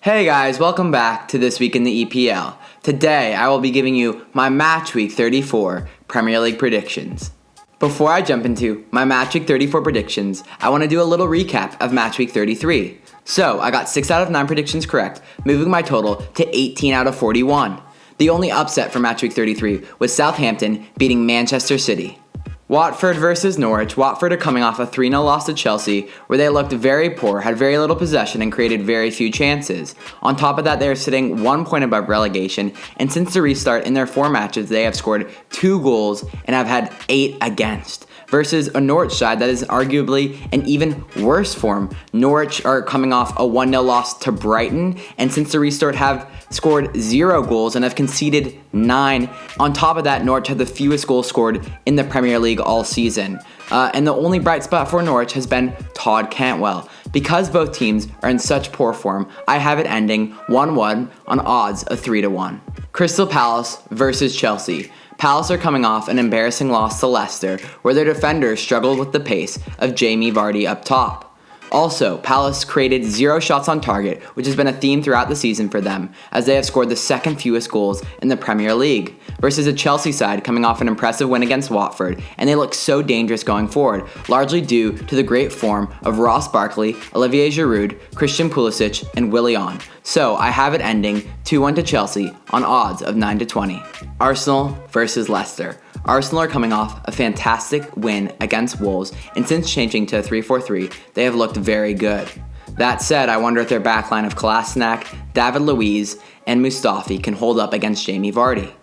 Hey guys, welcome back to This Week in the EPL. Today I will be giving you my Matchweek 34 Premier League predictions. Before I jump into my Matchweek 34 predictions, I want to do a little recap of Matchweek 33. So, I got 6 out of 9 predictions correct, moving my total to 18 out of 41. The only upset for Matchweek 33 was Southampton beating Manchester City. Watford versus Norwich. Watford are coming off a 3-0 loss to Chelsea, where they looked very poor, had very little possession, and created very few chances. On top of that, they are sitting 1 point above relegation, and since the restart in their 4 matches, they have scored 2 goals and have had 8 against. Versus a Norwich side that is arguably an even worse form. Norwich are coming off a 1-0 loss to Brighton, and since the restart have scored 0 goals and have conceded 9. On top of that, Norwich had the fewest goals scored in the Premier League all season. And the only bright spot for Norwich has been Todd Cantwell. Because both teams are in such poor form, I have it ending 1-1 on odds of 3-1. Crystal Palace versus Chelsea. Palace are coming off an embarrassing loss to Leicester, where their defenders struggled with the pace of Jamie Vardy up top. Also, Palace created 0 shots on target, which has been a theme throughout the season for them, as they have scored the second fewest goals in the Premier League, versus a Chelsea side coming off an impressive win against Watford, and they look so dangerous going forward, largely due to the great form of Ross Barkley, Olivier Giroud, Christian Pulisic, and Willian. So, I have it ending 2-1 to Chelsea on odds of 9-20. Arsenal versus Leicester. Arsenal are coming off a fantastic win against Wolves, and since changing to a 3-4-3, they have looked very good. That said, I wonder if their backline of Kolasinac, David Luiz, and Mustafi can hold up against Jamie Vardy.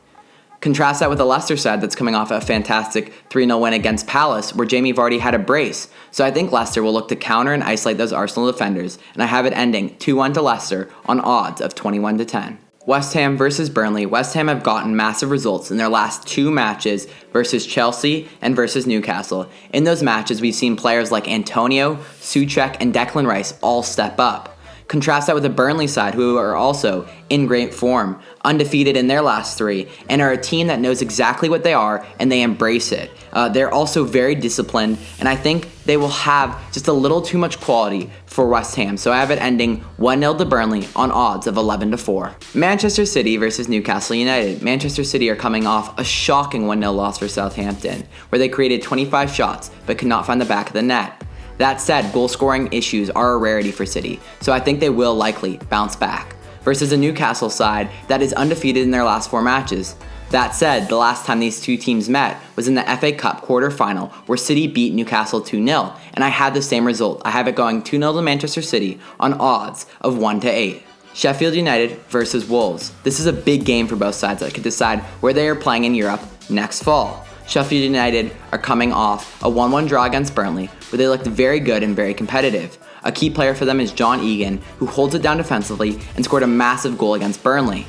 Contrast that with the Leicester side that's coming off a fantastic 3-0 win against Palace, where Jamie Vardy had a brace. So I think Leicester will look to counter and isolate those Arsenal defenders, and I have it ending 2-1 to Leicester on odds of 21-10. West Ham versus Burnley. West Ham have gotten massive results in their last 2 matches versus Chelsea and versus Newcastle. In those matches, we've seen players like Antonio, Souček, and Declan Rice all step up. Contrast that with the Burnley side, who are also in great form, undefeated in their last 3, and are a team that knows exactly what they are, and they embrace it. They're also very disciplined, and I think they will have just a little too much quality for West Ham, so I have it ending 1-0 to Burnley on odds of 11-4. Manchester City versus Newcastle United. Manchester City are coming off a shocking 1-0 loss for Southampton, where they created 25 shots, but could not find the back of the net. That said, goal-scoring issues are a rarity for City, so I think they will likely bounce back. Versus a Newcastle side that is undefeated in their last 4 matches. That said, the last time these two teams met was in the FA Cup quarter-final, where City beat Newcastle 2-0, and I had the same result. I have it going 2-0 to Manchester City on odds of 1-8. Sheffield United versus Wolves. This is a big game for both sides that could decide where they are playing in Europe next fall. Sheffield United are coming off a 1-1 draw against Burnley, where they looked very good and very competitive. A key player for them is John Egan, who holds it down defensively and scored a massive goal against Burnley.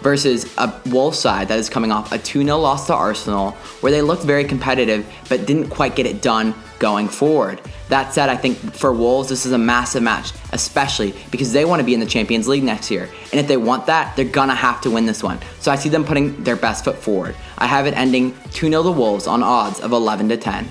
Versus a Wolves side that is coming off a 2-0 loss to Arsenal, where they looked very competitive but didn't quite get it done going forward. That said, I think for Wolves, this is a massive match, especially because they want to be in the Champions League next year. And if they want that, they're gonna have to win this one. So I see them putting their best foot forward. I have it ending 2-0 to Wolves on odds of 11-10.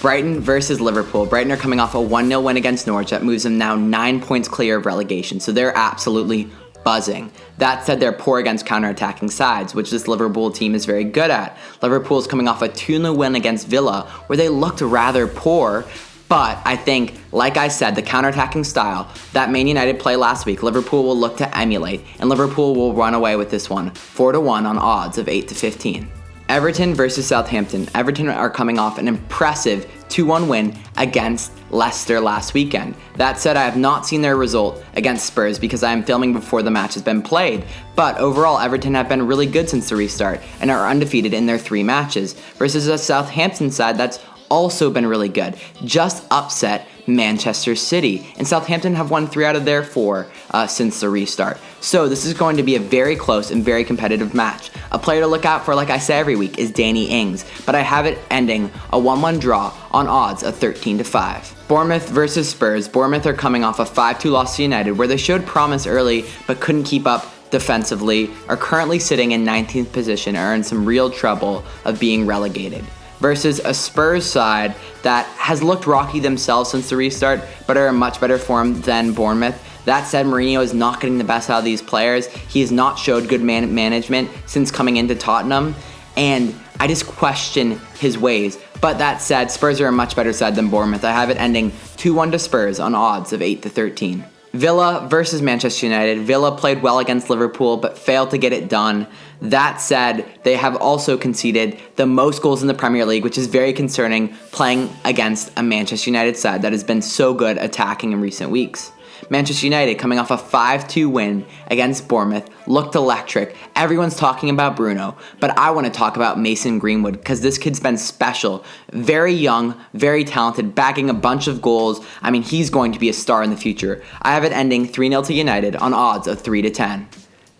Brighton versus Liverpool. Brighton are coming off a 1-0 win against Norwich that moves them now 9 points clear of relegation. So they're absolutely buzzing. That said, they're poor against counter-attacking sides, which this Liverpool team is very good at. Liverpool's coming off a 2-0 win against Villa, where they looked rather poor, but I think, like I said, the counter-attacking style that Man United played last week, Liverpool will look to emulate, and Liverpool will run away with this one, 4-1 on odds of 8-15. Everton versus Southampton. Everton are coming off an impressive 2-1 win against Leicester last weekend. That said, I have not seen their result against Spurs because I am filming before the match has been played. But overall, Everton have been really good since the restart and are undefeated in their 3 matches versus a Southampton side that's also been really good. Just upset Manchester City, and Southampton have won 3 out of their 4 since the restart. So this is going to be a very close and very competitive match. A player to look out for, like I say every week, is Danny Ings, but I have it ending a 1-1 draw on odds of 13-5. Bournemouth versus Spurs. Bournemouth are coming off a 5-2 loss to United, where they showed promise early but couldn't keep up defensively, are currently sitting in 19th position, are in some real trouble of being relegated. Versus a Spurs side that has looked rocky themselves since the restart, but are in much better form than Bournemouth. That said, Mourinho is not getting the best out of these players. He has not showed good management since coming into Tottenham, and I just question his ways. But that said, Spurs are a much better side than Bournemouth. I have it ending 2-1 to Spurs on odds of 8-13. Villa versus Manchester United. Villa played well against Liverpool, but failed to get it done. That said, they have also conceded the most goals in the Premier League, which is very concerning, playing against a Manchester United side that has been so good attacking in recent weeks. Manchester United, coming off a 5-2 win against Bournemouth, looked electric. Everyone's talking about Bruno, but I want to talk about Mason Greenwood because this kid's been special. Very young, very talented, bagging a bunch of goals. I mean, he's going to be a star in the future. I have it ending 3-0 to United on odds of 3-10.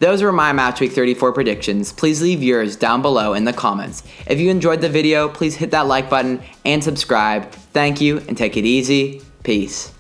Those were my Matchweek 34 predictions. Please leave yours down below in the comments. If you enjoyed the video, please hit that like button and subscribe. Thank you, and take it easy. Peace.